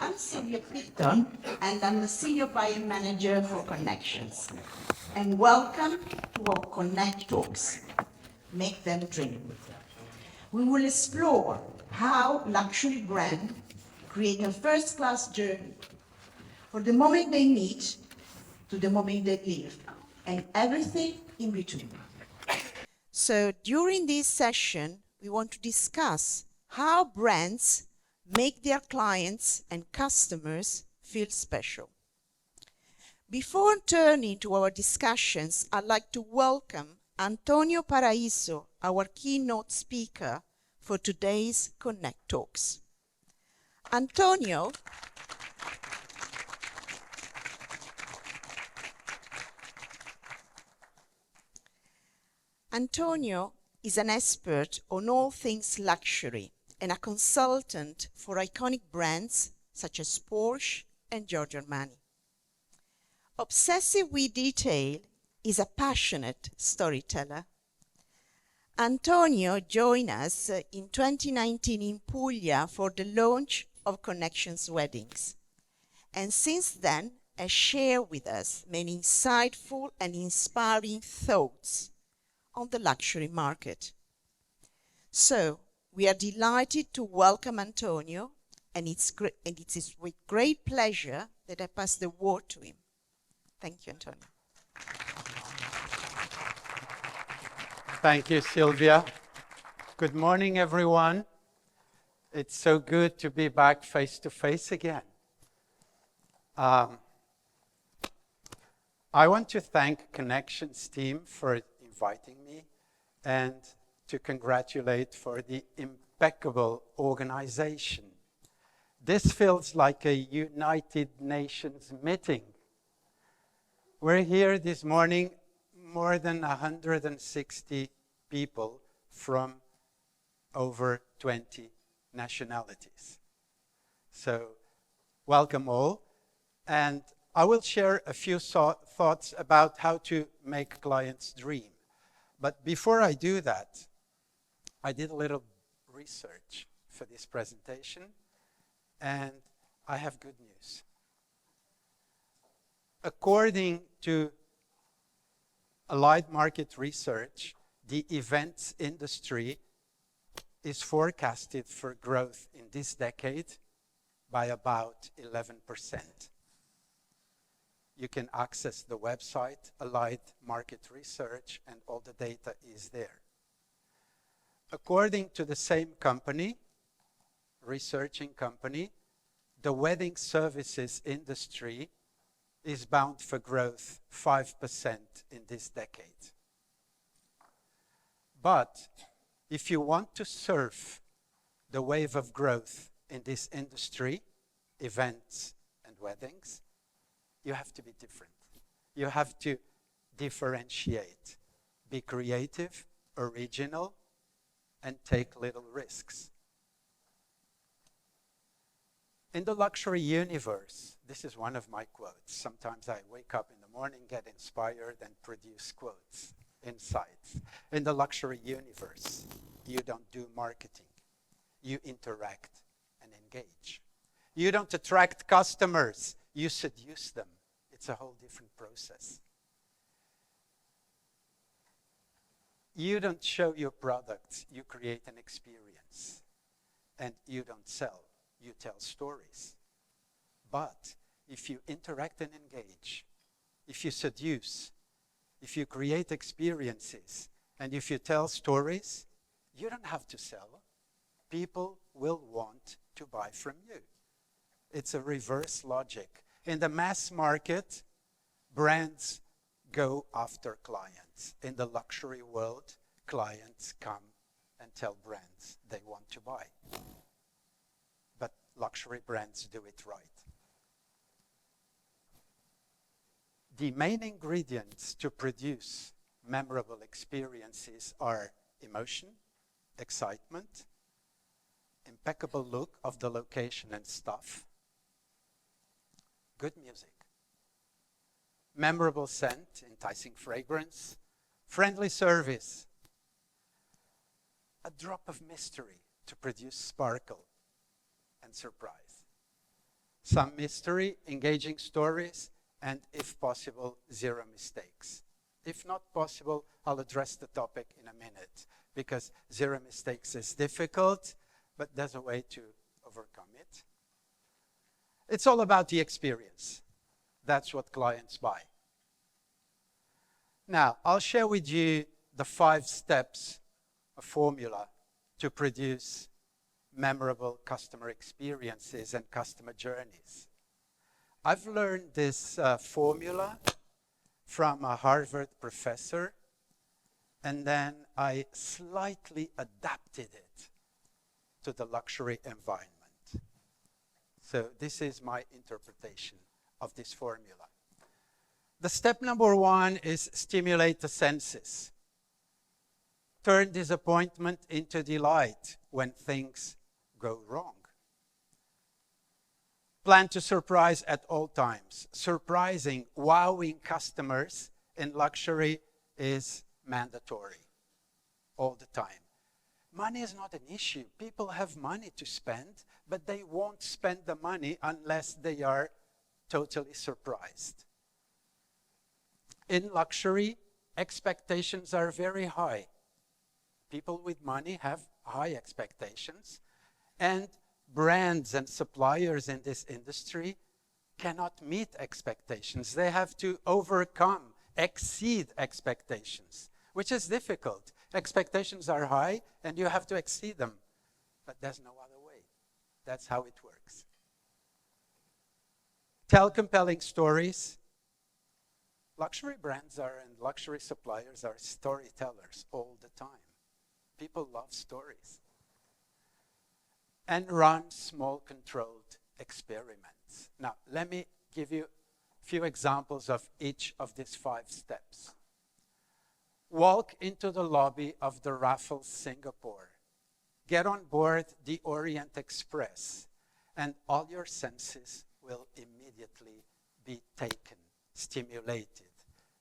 I'm Sylvia Pitton, and I'm the Senior Buyer Manager for Connections. And welcome to our Connect Talks. Make them dream. We will explore how luxury brands create a first-class journey from the moment they meet to the moment they leave, and everything in between. So during this session, we want to discuss how brands make their clients and customers feel special. Before turning to our discussions, I'd like to welcome António Paraíso, our keynote speaker for today's Connect Talks. António is an expert on all things luxury and a consultant for iconic brands such as Porsche and Giorgio Armani. Obsessive with detail, is a passionate storyteller. António joined us in 2019 in Puglia for the launch of Connections Weddings, and since then has shared with us many insightful and inspiring thoughts on the luxury market. So we are delighted to welcome António, and it is with great pleasure that I pass the word to him. Thank you, António. Thank you, Sylvia. Good morning, everyone. It's so good to be back face to face again. I want to thank Connections team for inviting me and to congratulate for the impeccable organization. This feels like a United Nations meeting. We're here this morning, more than 160 people from over 20 nationalities. So, welcome all. And I will share a few thoughts about how to make clients dream. But before I do that, I did a little research for this presentation, and I have good news. According to Allied Market Research, the events industry is forecasted for growth in this decade by about 11%. You can access the website, Allied Market Research, and all the data is there. According to the same company, researching company, the wedding services industry is bound for growth 5% in this decade. But if you want to surf the wave of growth in this industry, events and weddings, you have to be different. You have to differentiate, be creative, original, and take little risks. In the luxury universe, this is one of my quotes. Sometimes I wake up in the morning, get inspired, and produce quotes, insights. In the luxury universe, you don't do marketing. You interact and engage. You don't attract customers. You seduce them. It's a whole different process. You don't show your products. You create an experience. And you don't sell. You tell stories. But if you interact and engage, if you seduce, if you create experiences, and if you tell stories, you don't have to sell. People will want to buy from you. It's a reverse logic. In the mass market, brands go after clients. In the luxury world, clients come and tell brands they want to buy. But luxury brands do it right. The main ingredients to produce memorable experiences are emotion, excitement, impeccable look of the location and stuff, good music, memorable scent, enticing fragrance, friendly service, a drop of mystery to produce sparkle and surprise. some mystery, engaging stories, and if possible, zero mistakes. If not possible, I'll address the topic in a minute, because zero mistakes is difficult, but there's a way to overcome it. It's all about the experience. That's what clients buy. Now, I'll share with you the 5 steps, a formula to produce memorable customer experiences and customer journeys. I've learned this formula from a Harvard professor, and then I slightly adapted it to the luxury environment. So this is my interpretation of this formula. The step number 1 is stimulate the senses. Turn disappointment into delight when things go wrong. Plan to surprise at all times. Surprising, wowing customers in luxury is mandatory all the time. Money is not an issue. People have money to spend, but they won't spend the money unless they are totally surprised. In luxury, expectations are very high. People with money have high expectations, and brands and suppliers in this industry cannot meet expectations. They have to overcome, exceed expectations, which is difficult. Expectations are high, and you have to exceed them. But there's no other way. That's how it works. Tell compelling stories. Luxury brands and luxury suppliers are storytellers all the time. People love stories. And run small, controlled experiments. Now, let me give you a few examples of each of these 5 steps. Walk into the lobby of the Raffles Singapore. Get on board the Orient Express, and all your senses will immediately be taken, stimulated.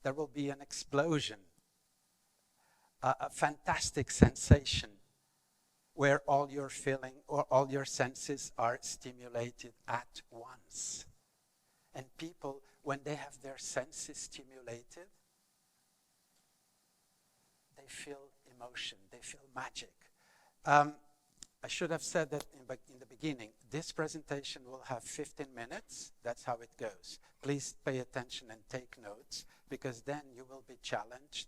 There will be an explosion, a fantastic sensation where all your feeling or all your senses are stimulated at once. And people, when they have their senses stimulated, they feel emotion, they feel magic. I should have said that in the beginning. This presentation will have 15 minutes. That's how it goes. Please pay attention and take notes, because then you will be challenged.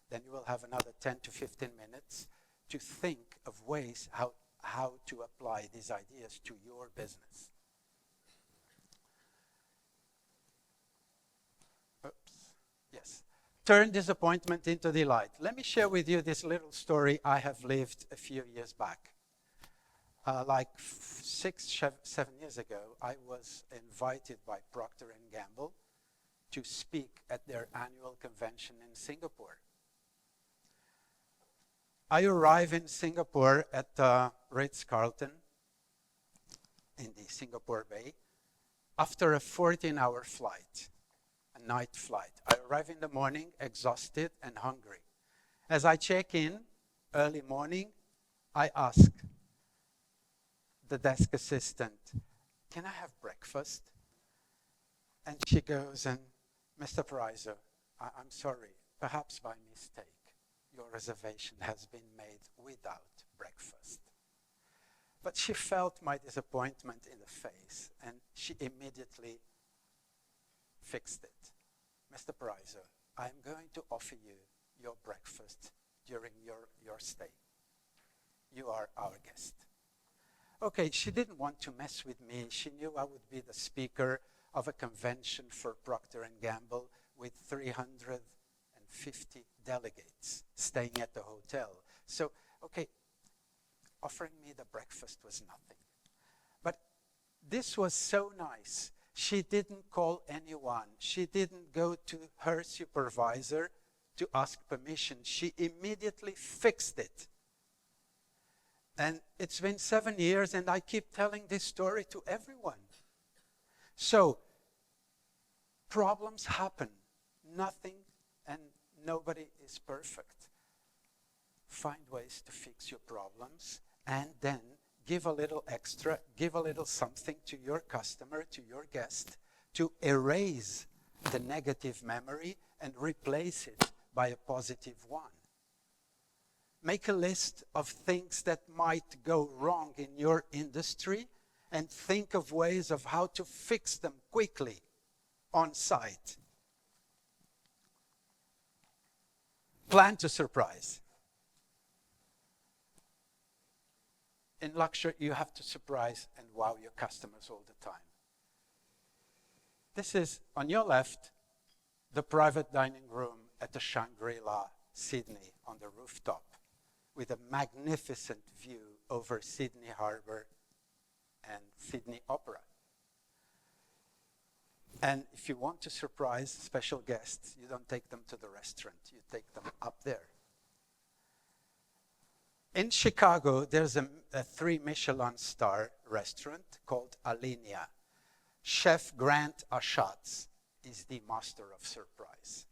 Then you will have another 10 to 15 minutes to think of ways how to apply these ideas to your business. Oops. Yes. Turn disappointment into delight. Let me share with you this little story I have lived a few years back. Like 7 years ago, I was invited by Procter & Gamble to speak at their annual convention in Singapore. I arrive in Singapore at Ritz-Carlton in the Singapore Bay after a 14-hour flight, a night flight. I arrive in the morning exhausted and hungry. As I check in early morning, I ask the desk assistant, "Can I have breakfast?" And she goes, and Mr. Paraíso, I'm sorry, perhaps by mistake, your reservation has been made without breakfast. But she felt my disappointment in the face, and she immediately fixed it. Mr. Paraíso, I'm going to offer you your breakfast during your stay. You are our guest. Okay, she didn't want to mess with me. She knew I would be the speaker of a convention for Procter & Gamble with 350 delegates staying at the hotel. So, okay, offering me the breakfast was nothing. But this was so nice. She didn't call anyone. She didn't go to her supervisor to ask permission. She immediately fixed it. And it's been 7 years, and I keep telling this story to everyone. So, problems happen. Nothing and nobody is perfect. Find ways to fix your problems, and then give a little extra, give a little something to your customer, to your guest, to erase the negative memory and replace it by a positive one. Make a list of things that might go wrong in your industry and think of ways of how to fix them quickly on site. Plan to surprise. In luxury, you have to surprise and wow your customers all the time. This is, on your left, the private dining room at the Shangri-La, Sydney, on the rooftop, with a magnificent view over Sydney Harbour and Sydney Opera. And if you want to surprise special guests, you don't take them to the restaurant, you take them up there. In Chicago, there's a 3 Michelin star restaurant called Alinea. Chef Grant Achatz is the master of surprise.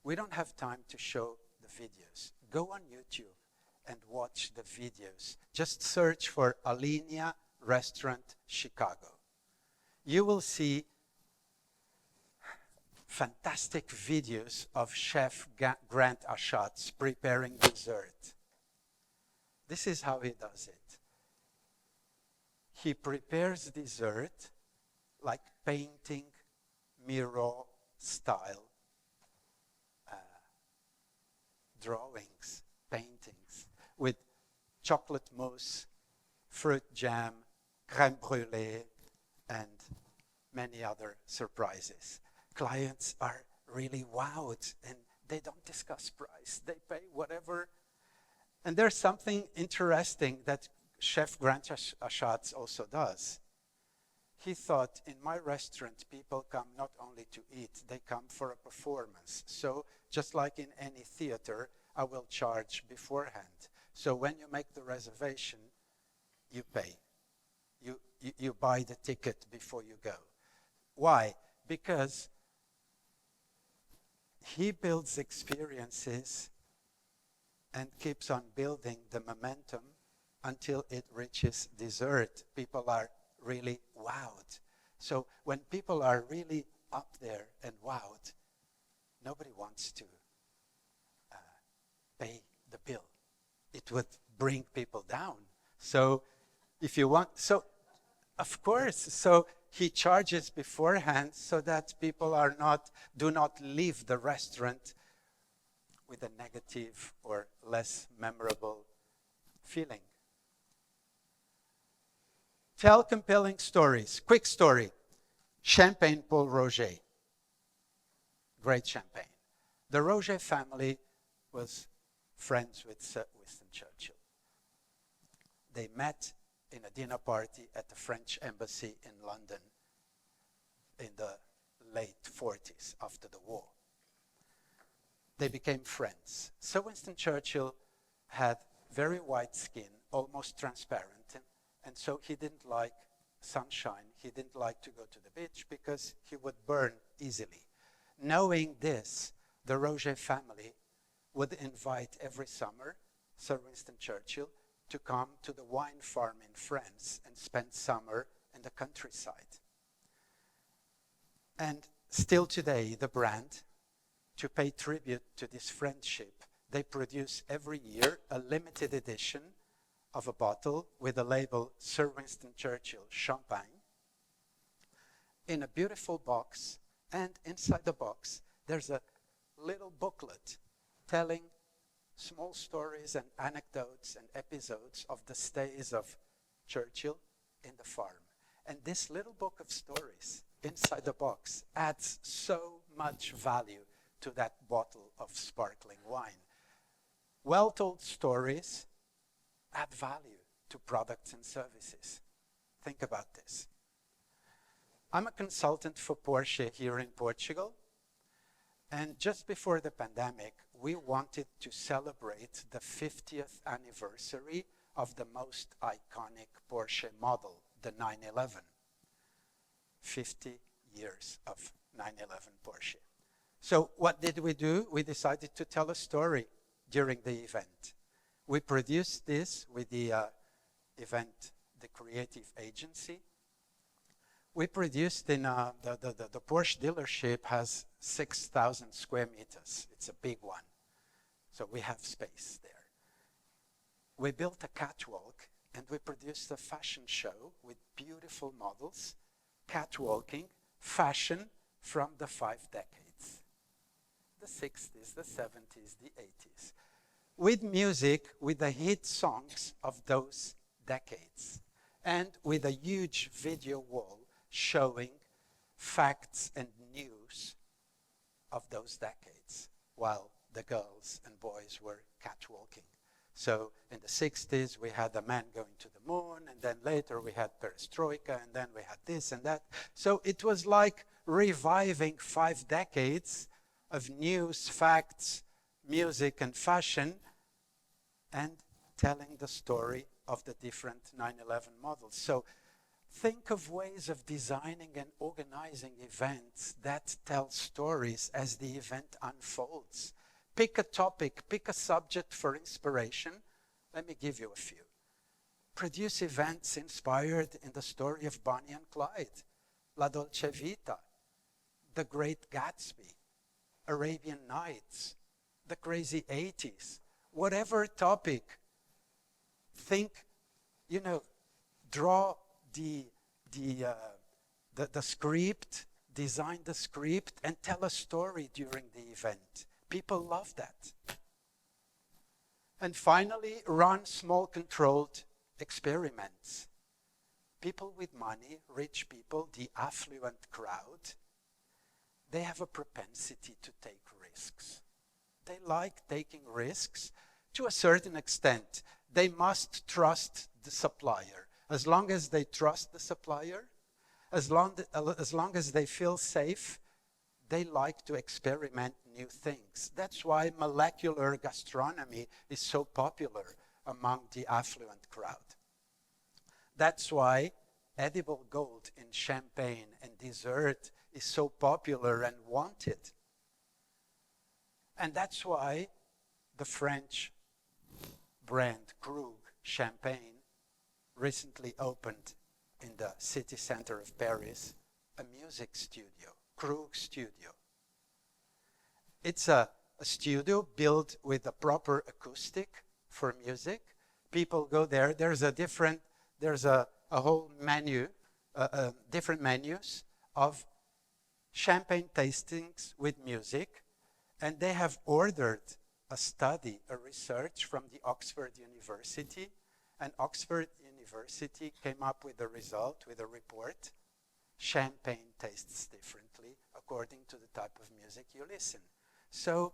We don't have time to show the videos. Go on YouTube and watch the videos. Just search for Alinea Restaurant Chicago. You will see fantastic videos of Chef Grant Achatz preparing dessert. This is how he does it. He prepares dessert like painting, Miro style drawings, paintings, with chocolate mousse, fruit jam, crème brûlée, and many other surprises. Clients are really wowed, and they don't discuss price. They pay whatever. And there's something interesting that Chef Grant Achatz also does. He thought, in my restaurant, people come not only to eat, they come for a performance. So just like in any theater, I will charge beforehand. So when you make the reservation, you pay. You buy the ticket before you go. Why? Because he builds experiences and keeps on building the momentum until it reaches dessert. People are really wowed. So when people are really up there and wowed, nobody wants to pay the bill. It would bring people down. So if you want, so of course, so he charges beforehand so that people do not leave the restaurant with a negative or less memorable feeling. Tell compelling stories. Quick story. Champagne Paul Roger. Great champagne. The Roger family was friends with Sir Winston Churchill. They met in a dinner party at the French embassy in London in the late 40s after the war. They became friends. Sir Winston Churchill had very white skin, almost transparent, and so he didn't like sunshine. He didn't like to go to the beach because he would burn easily. Knowing this, the Roger family would invite every summer Sir Winston Churchill to come to the wine farm in France and spend summer in the countryside. And still today, the brand, to pay tribute to this friendship, they produce every year a limited edition of a bottle with the label Sir Winston Churchill Champagne in a beautiful box, and inside the box there's a little booklet telling small stories and anecdotes and episodes of the stays of Churchill in the farm. And this little book of stories inside the box adds so much value to that bottle of sparkling wine. Well-told stories add value to products and services. Think about this. I'm a consultant for Porsche here in Portugal, and just before the pandemic, we wanted to celebrate the 50th anniversary of the most iconic Porsche model, the 911. 50 years of 911 Porsche. So what did we do? We decided to tell a story during the event. We produced this with the event the creative agency. We produced in the Porsche dealership has 6,000 square meters. It's a big one. So we have space there. We built a catwalk and we produced a fashion show with beautiful models, catwalking, fashion from the 5 decades. The 60s, the 70s, the 80s. With music, with the hit songs of those decades. And with a huge video wall showing facts and news of those decades, while the girls and boys were catwalking. So in the 60s, we had a man going to the moon, and then later we had perestroika, and then we had this and that. So it was like reviving 5 decades of news, facts, music, and fashion, and telling the story of the different 9/11 models. So think of ways of designing and organizing events that tell stories as the event unfolds. Pick a topic, pick a subject for inspiration. Let me give you a few. Produce events inspired in the story of Bonnie and Clyde, La Dolce Vita, The Great Gatsby, Arabian Nights, the crazy 80s, whatever topic. Think, draw the script, design the script, and tell a story during the event. People love that. And finally, run small controlled experiments. People with money, rich people, the affluent crowd, they have a propensity to take risks. They like taking risks to a certain extent. They must trust the supplier. As long as they trust the supplier, as long as they feel safe, they like to experiment new things. That's why molecular gastronomy is so popular among the affluent crowd. That's why edible gold in champagne and dessert is so popular and wanted. And that's why the French brand Krug Champagne recently opened in the city center of Paris a music studio, Krug Studio. It's a studio built with a proper acoustic for music. People go there. There's a whole menu, different menus of champagne tastings with music. And they have ordered a study, a research from the Oxford University. And Oxford University came up with a result, with a report. Champagne tastes differently according to the type of music you listen. So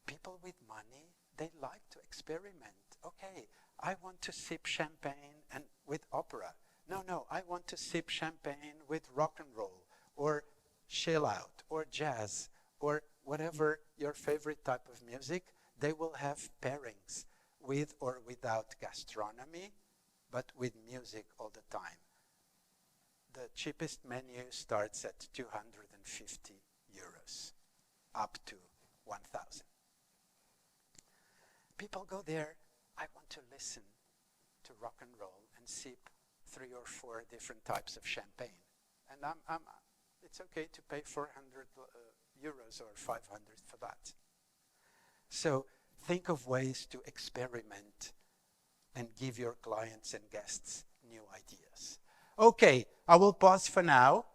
people with money, they like to experiment. Okay, I want to sip champagne and with opera. No, I want to sip champagne with rock and roll or chill out or jazz or whatever your favorite type of music. They will have pairings with or without gastronomy, but with music all the time. The cheapest menu starts at 250 euros, up to 1,000. People go there, I want to listen to rock and roll and sip 3 or 4 different types of champagne. And it's okay to pay 400 euros or 500 for that. So think of ways to experiment and give your clients and guests new ideas. Okay, I will pause for now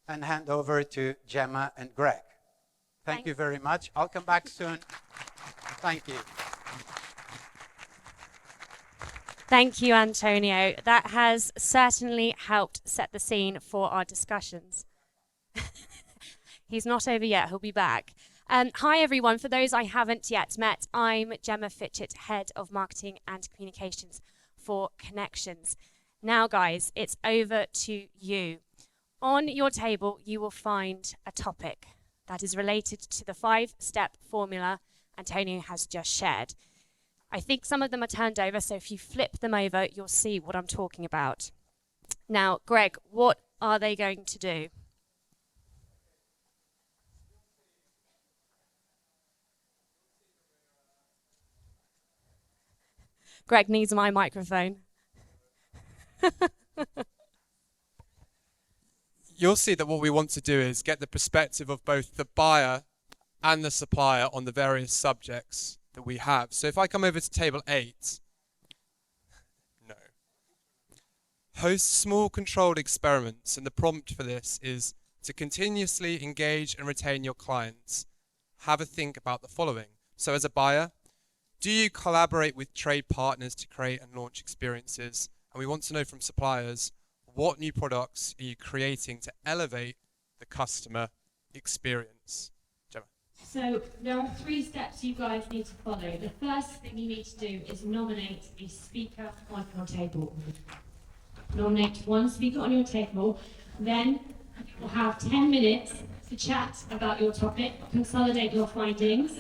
and hand over to Gemma and Greg. Thank you very much. I'll come back soon. Thank you. Thank you, Antonio. That has certainly helped set the scene for our discussions. He's not over yet. He'll be back. Hi, everyone. For those I haven't yet met, I'm Gemma Fitchett, Head of Marketing and Communications for Connections. Now, guys, it's over to you. On your table, you will find a topic that is related to the 5-step formula Antonio has just shared. I think some of them are turned over, so if you flip them over, you'll see what I'm talking about. Now, Greg, what are they going to do? Greg needs my microphone. You'll see that what we want to do is get the perspective of both the buyer and the supplier on the various subjects that we have. So if I come over to table 8, no. Host small controlled experiments, and the prompt for this is to continuously engage and retain your clients. Have a think about the following. So as a buyer, do you collaborate with trade partners to create and launch experiences? And we want to know from suppliers, what new products are you creating to elevate the customer experience? Gemma. So there are 3 steps you guys need to follow. The first thing you need to do is nominate a speaker on your table. Nominate one speaker on your table, then you'll have 10 minutes to chat about your topic, consolidate your findings,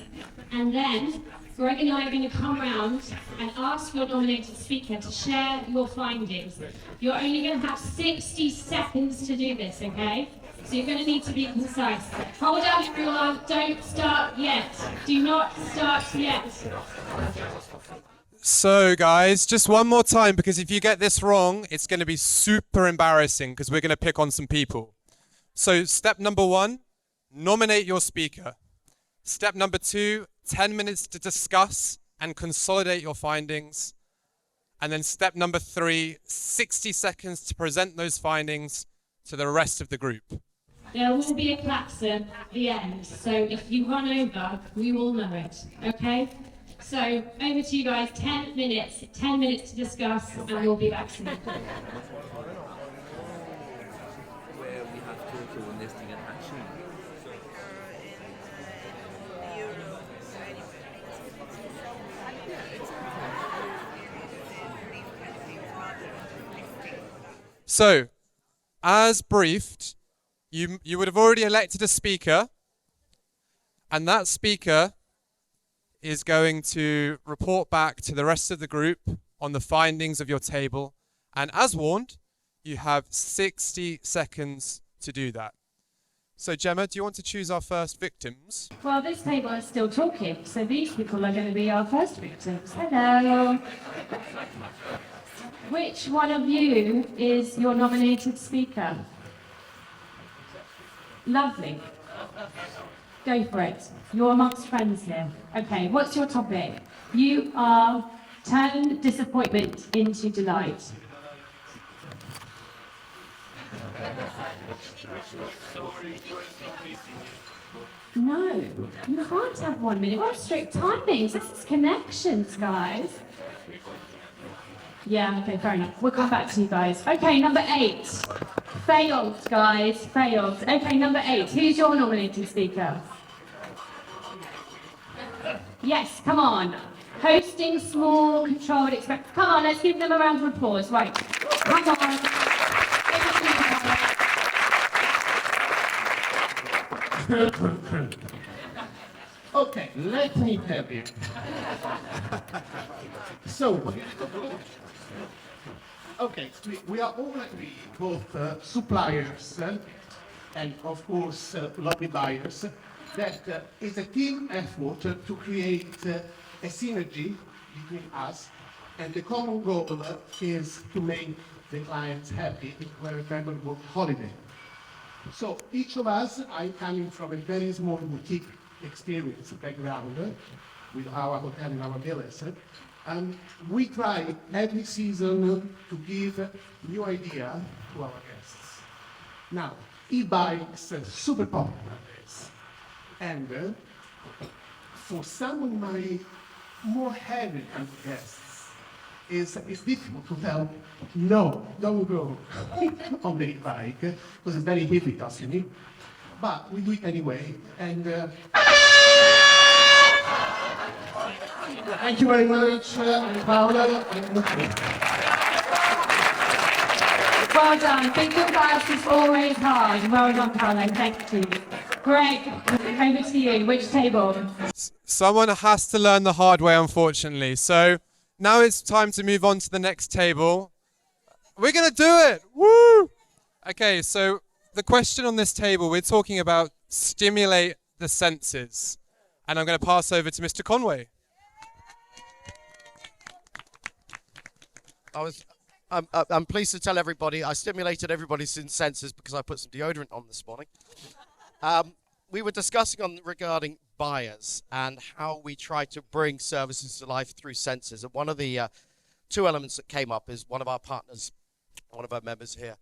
and then Greg and I are going to come round and ask your nominated speaker to share your findings. You're only going to have 60 seconds to do this, okay? So you're going to need to be concise. Hold on, everyone. Don't start yet. Do not start yet. So guys, just one more time, because if you get this wrong, it's going to be super embarrassing because we're going to pick on some people. So step number 1, nominate your speaker. Step number 2, 10 minutes to discuss and consolidate your findings. And then step number 3, 60 seconds to present those findings to the rest of the group. There will be a klaxon at the end, so if you run over, we will know it, okay? So over to you guys, 10 minutes to discuss, and we'll be back soon. Where we have to nesting and hatching. So, as briefed, you would have already elected a speaker, and that speaker is going to report back to the rest of the group on the findings of your table. And as warned, you have 60 seconds to do that. So Gemma, do you want to choose our first victims? Well, this table is still talking, so these people are going to be our first victims. Hello. Which one of you is your nominated speaker? Lovely. Go for it. You're amongst friends here. Okay, what's your topic? You are turn disappointment into delight. No, you can't have 1 minute. What strict timings? This is connections, guys. Yeah, okay, fair enough. We'll come back to you guys. Okay, number 8. Failed, guys, failed. Okay, number 8. Who's your nominated speaker? Yes, come on. Hosting small, controlled experiments. Come on, let's give them a round of applause. Right, come on. Okay, let me tell you. So, okay, we are all agreed, both suppliers and of course lobby buyers, that it's a team effort to create a synergy between us, and the common goal is to make the clients happy for a memorable holiday. So each of us, I'm coming from a very small boutique experience background with our hotel and our villas. And we try every season to give new idea to our guests. Now, e-bikes are super popular nowadays. And for some of my more heavy guests, it's difficult to tell, no, don't go on the e-bike, because it's very heavy, doesn't it? But we do it anyway, and thank you very much, Paola. Well done. Thinking fast is always hard. Well done, Paolo. Thank you. Greg, over to you. Which table? Someone has to learn the hard way, unfortunately. So now it's time to move on to the next table. We're going to do it! Woo! Okay, so the question on this table, we're talking about stimulate the senses. And I'm going to pass over to Mr. Conway. I'm pleased to tell everybody I stimulated everybody's senses because I put some deodorant on this morning. We were discussing regarding buyers and how we try to bring services to life through senses. And one of the two elements that came up is one of our partners, one of our members here,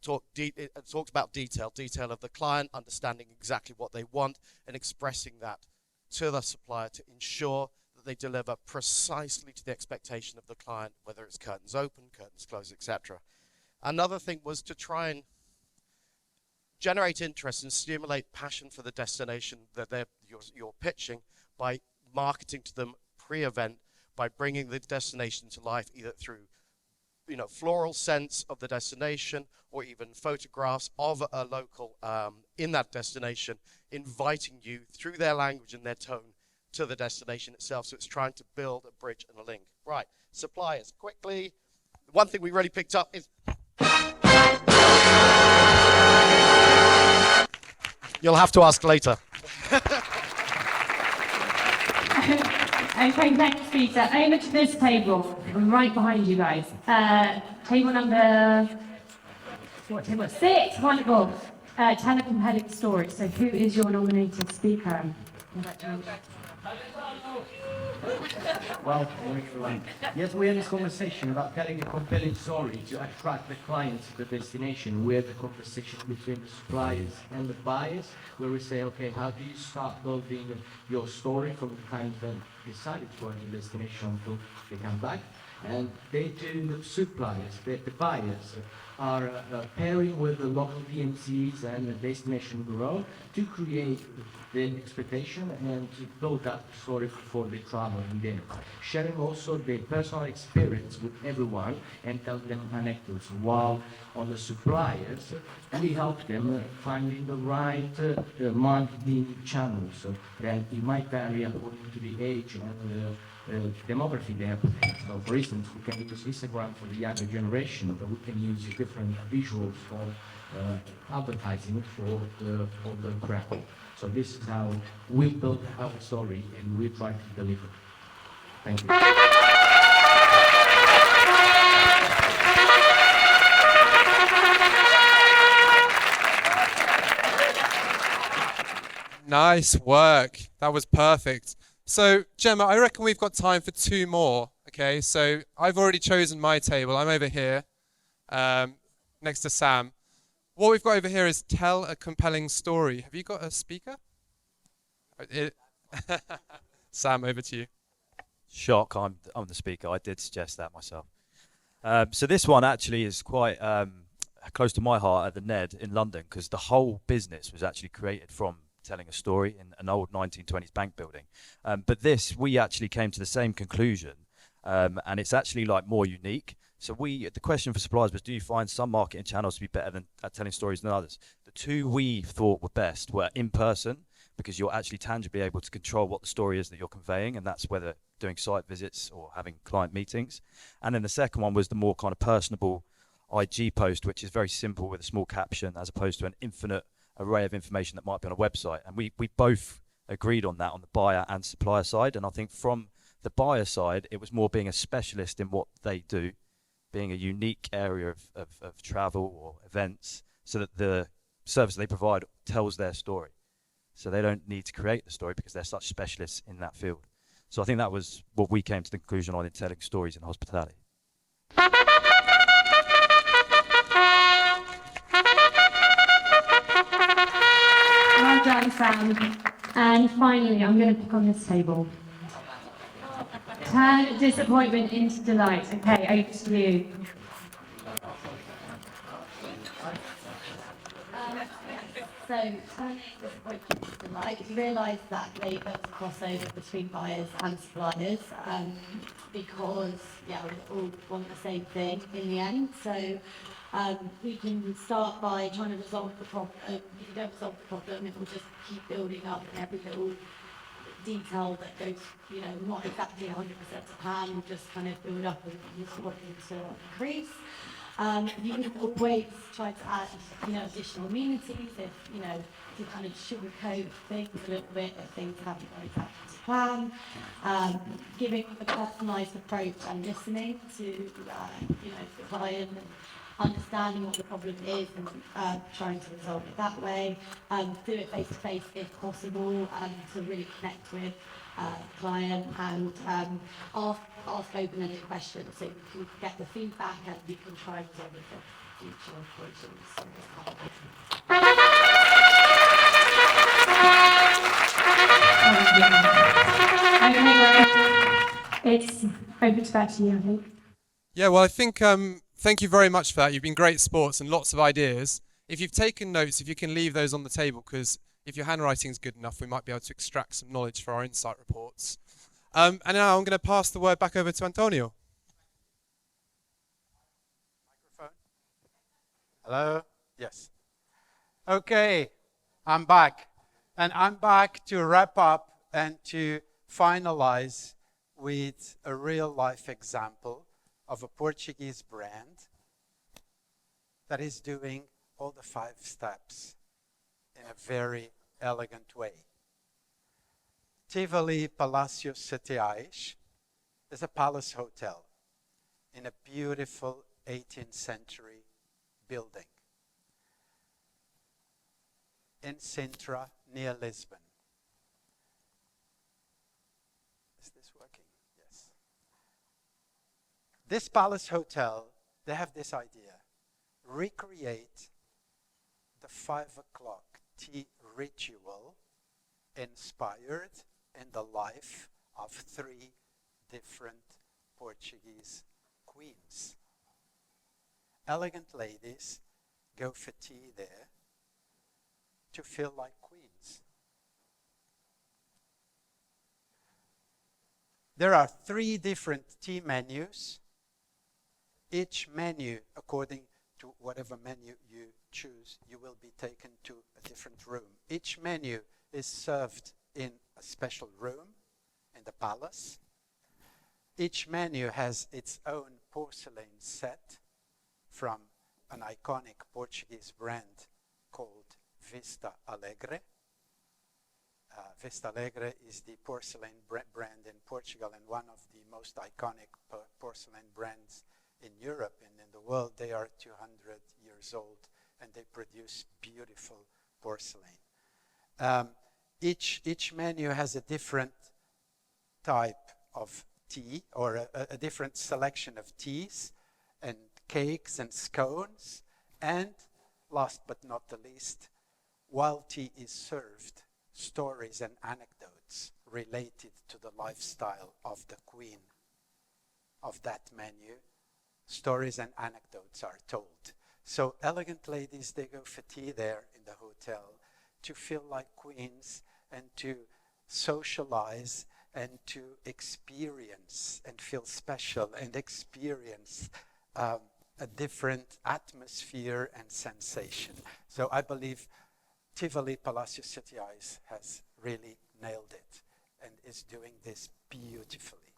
talked about detail of the client, understanding exactly what they want and expressing that to the supplier to ensure that they deliver precisely to the expectation of the client, whether it's curtains open, curtains closed, etc. Another thing was to try and generate interest and stimulate passion for the destination that you're pitching by marketing to them pre-event, by bringing the destination to life either through floral sense of the destination or even photographs of a local in that destination, inviting you through their language and their tone to the destination itself. So it's trying to build a bridge and a link. Right, suppliers, quickly. One thing we really picked up is you'll have to ask later. Okay, thanks, Peter. Over to this table. I'm right behind you guys. Table number, what table? 6. Wonderful. Tell a compelling story. So who is your nominated speaker? Well, yes, we had this conversation about telling a compelling story to attract the clients to the destination. We had the conversation between the suppliers and the buyers, where we say, okay, how do you start building your story from the time that decided to go to the destination until they come back? And they do, the suppliers, the buyers, are pairing with the local DMCs and the destination bureau to create the expectation and to build up the story before they travel in there. Sharing also the personal experience with everyone and tell them anecdotes. While on the suppliers, we help them finding the right marketing channels that it might vary according to the age and demography they have. So for instance, we can use Instagram for the younger generation, but we can use different visuals for advertising for the crowd. So this is how we build our story and we try to deliver. Thank you. Nice work. That was perfect. So, Gemma, I reckon we've got time for 2 more. Okay, so I've already chosen my table. I'm over here, next to Sam. What we've got over here is tell a compelling story. Have you got a speaker? Sam, over to you. Shock, I'm the speaker. I did suggest that myself. So this one actually is quite close to my heart at the Ned in London, because the whole business was actually created from telling a story in an old 1920s bank building. But this, we actually came to the same conclusion, and it's actually like more unique. So the question for suppliers was, do you find some marketing channels to be better at telling stories than others? The two we thought were best were in person, because you're actually tangibly able to control what the story is that you're conveying, and that's whether doing site visits or having client meetings. And then the second one was the more kind of personable IG post, which is very simple with a small caption, as opposed to an infinite array of information that might be on a website. And we both agreed on that on the buyer and supplier side. And I think from the buyer side, it was more being a specialist in what they do, being a unique area of travel or events, so that the service they provide tells their story. So they don't need to create the story because they're such specialists in that field. So I think that was what we came to the conclusion on in telling stories in hospitality. Well done, Sam. And finally, I'm going to pick on this table. Turn disappointment into delight. Okay, over to you. So, turning disappointment into delight, you realise that there's a crossover between buyers and suppliers, because, we all want the same thing in the end. So, we can start by trying to resolve the problem. If you don't resolve the problem, it will just keep building up, and every little detail that goes, not exactly 100% to plan, will just kind of build up and just wanting to increase. You can always try to add, additional amenities if, to kind of sugarcoat things a little bit if things haven't gone exactly to plan. Giving a personalised approach and listening to, the client and understanding what the problem is and trying to resolve it that way. Do it face to face if possible to really connect with the client and ask open-ended questions so you can get the feedback and you can try to resolve it for future It's over to back to you, I think. Yeah, well, I think thank you very much for that. You've been great sports and lots of ideas. If you've taken notes, if you can leave those on the table, because if your handwriting is good enough, we might be able to extract some knowledge for our insight reports. And now I'm going to pass the word back over to Antonio. Microphone. Hello? Yes. Okay, I'm back. And I'm back to wrap up and to finalize with a real-life example of a Portuguese brand that is doing all the 5 steps in a very elegant way. Savoy Palace is a palace hotel in a beautiful 18th century building in Sintra, near Lisbon. Is this working? Yes. This palace hotel, they have this idea: recreate the 5 o'clock tea ritual inspired in the life of 3 different Portuguese queens. Elegant ladies go for tea there to feel like queens. There are 3 different tea menus. Each menu, according to whatever menu you choose, you will be taken to a different room. Each menu is served in a special room in the palace. Each menu has its own porcelain set from an iconic Portuguese brand called Vista Alegre. Vista Alegre is the porcelain brand in Portugal and one of the most iconic porcelain brands in Europe and in the world. They are 200 years old and they produce beautiful porcelain. Each menu has a different type of tea or a different selection of teas and cakes and scones. And last but not the least, while tea is served, stories and anecdotes related to the lifestyle of the queen of that menu, stories and anecdotes are told. So elegant ladies, they go for tea there in the hotel to feel like queens and to socialize and to experience and feel special and experience a different atmosphere and sensation. So I believe Tivoli Palacio City Eyes has really nailed it and is doing this beautifully.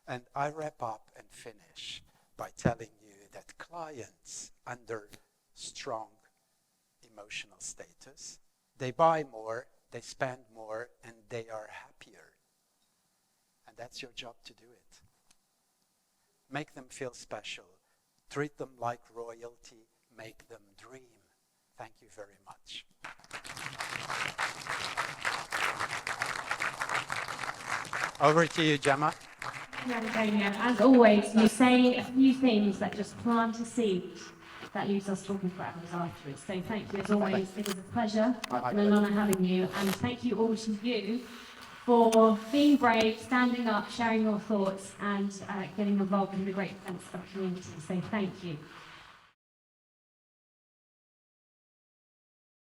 And I wrap up and finish by telling you that clients under strong emotional status, they buy more, they spend more, and they are happier. And that's your job to do it. Make them feel special. Treat them like royalty. Make them dream. Thank you very much. Over to you, Gemma. As always, you say a few things that just plant a seed that leaves us talking for hours afterwards. So thank you as always. It was a pleasure and an honour having you. And thank you all to you for being brave, standing up, sharing your thoughts and getting involved in the great events of the community. So thank you.